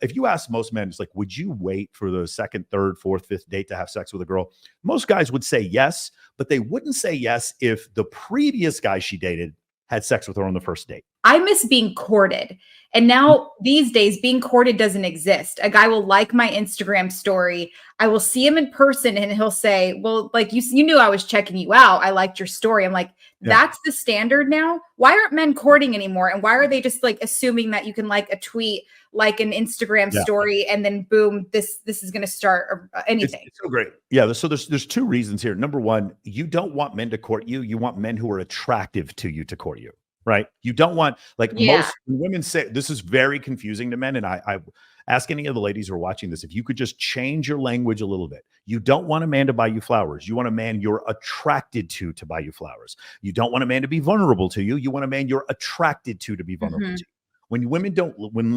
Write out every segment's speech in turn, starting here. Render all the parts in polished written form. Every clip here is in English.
if you ask most men, it's like, would you wait for the second, third, fourth, fifth date to have sex with a girl? Most guys would say yes, but they wouldn't say yes if the previous guy she dated had sex with her on the first date. I miss being courted. And now these days, being courted doesn't exist. A guy will like my Instagram story. I will see him in person and he'll say, well, like you knew I was checking you out. I liked your story. I'm like, that's the standard now. Why aren't men courting anymore? And why are they just like assuming that you can like a tweet, like an Instagram story, and then boom, this is going to start or anything. It's so great. Yeah. So there's two reasons here. Number one, you don't want men to court you. You want men who are attractive to you to court you. Right. You don't want, like most women say, this is very confusing to men. And I ask any of the ladies who are watching this, if you could just change your language a little bit. You don't want a man to buy you flowers. You want a man you're attracted to buy you flowers. You don't want a man to be vulnerable to you. You want a man you're attracted to be vulnerable to you. When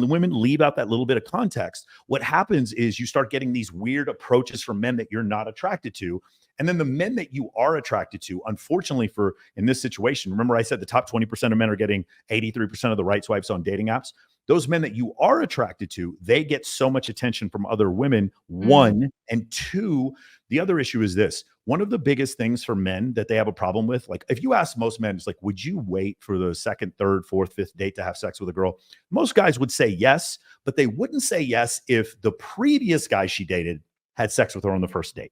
women leave out that little bit of context, what happens is you start getting these weird approaches from men that you're not attracted to. And then the men that you are attracted to, unfortunately in this situation, remember I said the top 20% of men are getting 83% of the right swipes on dating apps. Those men that you are attracted to, they get so much attention from other women, one. And two, the other issue is this. One of the biggest things for men that they have a problem with, like if you ask most men, it's like, would you wait for the second, third, fourth, fifth date to have sex with a girl? Most guys would say yes, but they wouldn't say yes if the previous guy she dated had sex with her on the first date.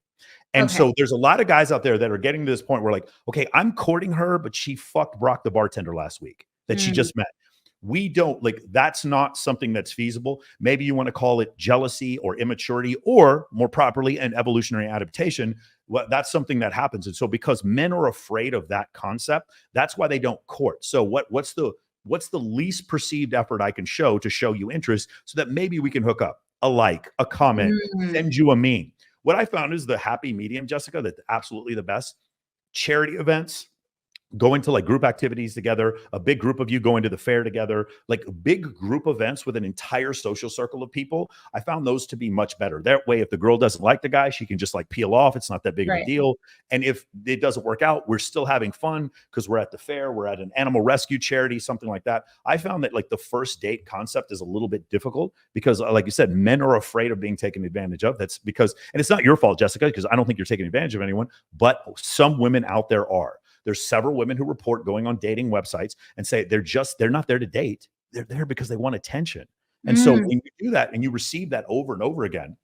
And so there's a lot of guys out there that are getting to this point where like, okay, I'm courting her, but she fucked Brock the bartender last week that she just met. We don't like, that's not something that's feasible. Maybe you want to call it jealousy or immaturity, or more properly, an evolutionary adaptation. Well, that's something that happens. And so because men are afraid of that concept, that's why they don't court. So what's the least perceived effort I can show to show you interest so that maybe we can hook up? A like, a comment, send you a meme. What I found is the happy medium, Jessica, that's absolutely the best. Charity events, going to like group activities together, a big group of you going to the fair together, like big group events with an entire social circle of people. I found those to be much better. That way, if the girl doesn't like the guy, she can just like peel off. It's not that big of a deal. And if it doesn't work out, we're still having fun because we're at the fair, we're at an animal rescue charity, something like that. I found that like the first date concept is a little bit difficult because like you said, men are afraid of being taken advantage of. That's because, and it's not your fault, Jessica, because I don't think you're taking advantage of anyone, but some women out there are. There's several women who report going on dating websites and say they're not there to date. They're there because they want attention. And so when you do that and you receive that over and over again,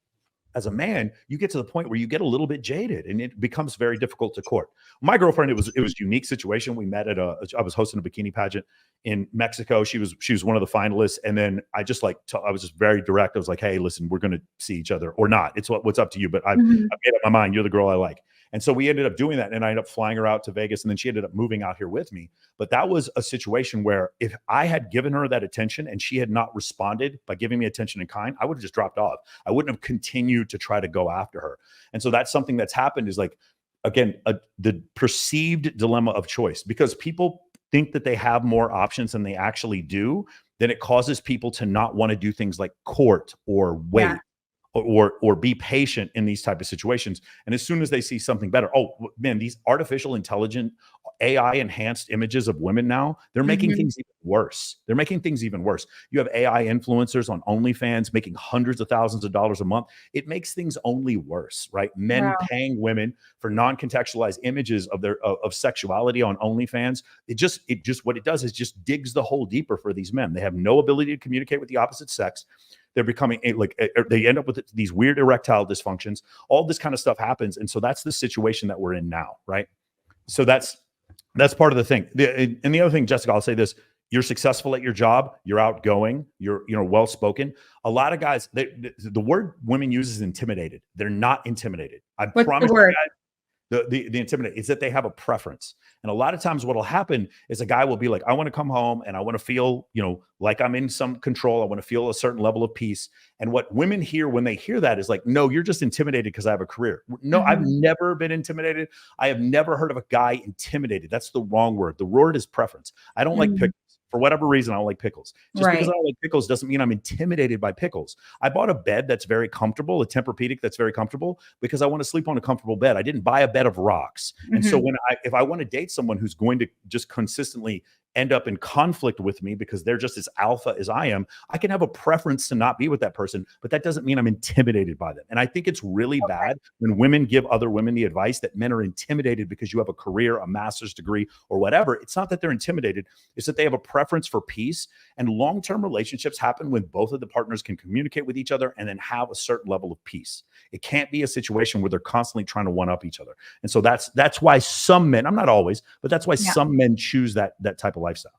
as a man, you get to the point where you get a little bit jaded and it becomes very difficult to court. My girlfriend, it was a unique situation. We met I was hosting a bikini pageant in Mexico. She was one of the finalists. And then I just I was just very direct. I was like, hey, listen, we're going to see each other or not. It's what's up to you. But I've made up my mind. You're the girl I like. And so we ended up doing that. And I ended up flying her out to Vegas. And then she ended up moving out here with me. But that was a situation where if I had given her that attention and she had not responded by giving me attention in kind, I would have just dropped off. I wouldn't have continued to try to go after her. And so that's something that's happened is like, again, the perceived dilemma of choice, because people think that they have more options than they actually do. Then it causes people to not want to do things like court or wait. Yeah. Or be patient in these type of situations. And as soon as they see something better, oh man, these artificial intelligent AI enhanced images of women now, they're making things even worse. They're making things even worse. You have AI influencers on OnlyFans making hundreds of thousands of dollars a month. It makes things only worse, right? Men paying women for non-contextualized images of their of sexuality on OnlyFans. It just what it does is just digs the hole deeper for these men. They have no ability to communicate with the opposite sex. They're becoming they end up with these weird erectile dysfunctions. All this kind of stuff happens. And so that's the situation that we're in now, right? So that's part of the thing. And the other thing, Jessica, I'll say this. You're successful at your job. You're outgoing. You're well-spoken. A lot of guys, the word women use is intimidated. They're not intimidated. I promise you guys. The intimidate is that they have a preference. And a lot of times what will happen is a guy will be like, I want to come home and I want to feel, like I'm in some control. I want to feel a certain level of peace. And what women hear when they hear that is like, no, you're just intimidated because I have a career. No, I've never been intimidated. I have never heard of a guy intimidated. That's the wrong word. The word is preference. I don't like pickles. For whatever reason, I don't like pickles. Just because I don't like pickles doesn't mean I'm intimidated by pickles. I bought a bed that's very comfortable, a Tempur-Pedic that's very comfortable, because I want to sleep on a comfortable bed. I didn't buy a bed of rocks. And so if I want to date someone who's going to just consistently end up in conflict with me because they're just as alpha as I am, I can have a preference to not be with that person, but that doesn't mean I'm intimidated by them. And I think it's really bad when women give other women the advice that men are intimidated because you have a career, a master's degree, or whatever. It's not that they're intimidated, it's that they have a preference for peace. And long-term relationships happen when both of the partners can communicate with each other and then have a certain level of peace. It can't be a situation where they're constantly trying to one up each other. And so that's why some men, I'm not always, but that's why some men choose that type of lifestyle.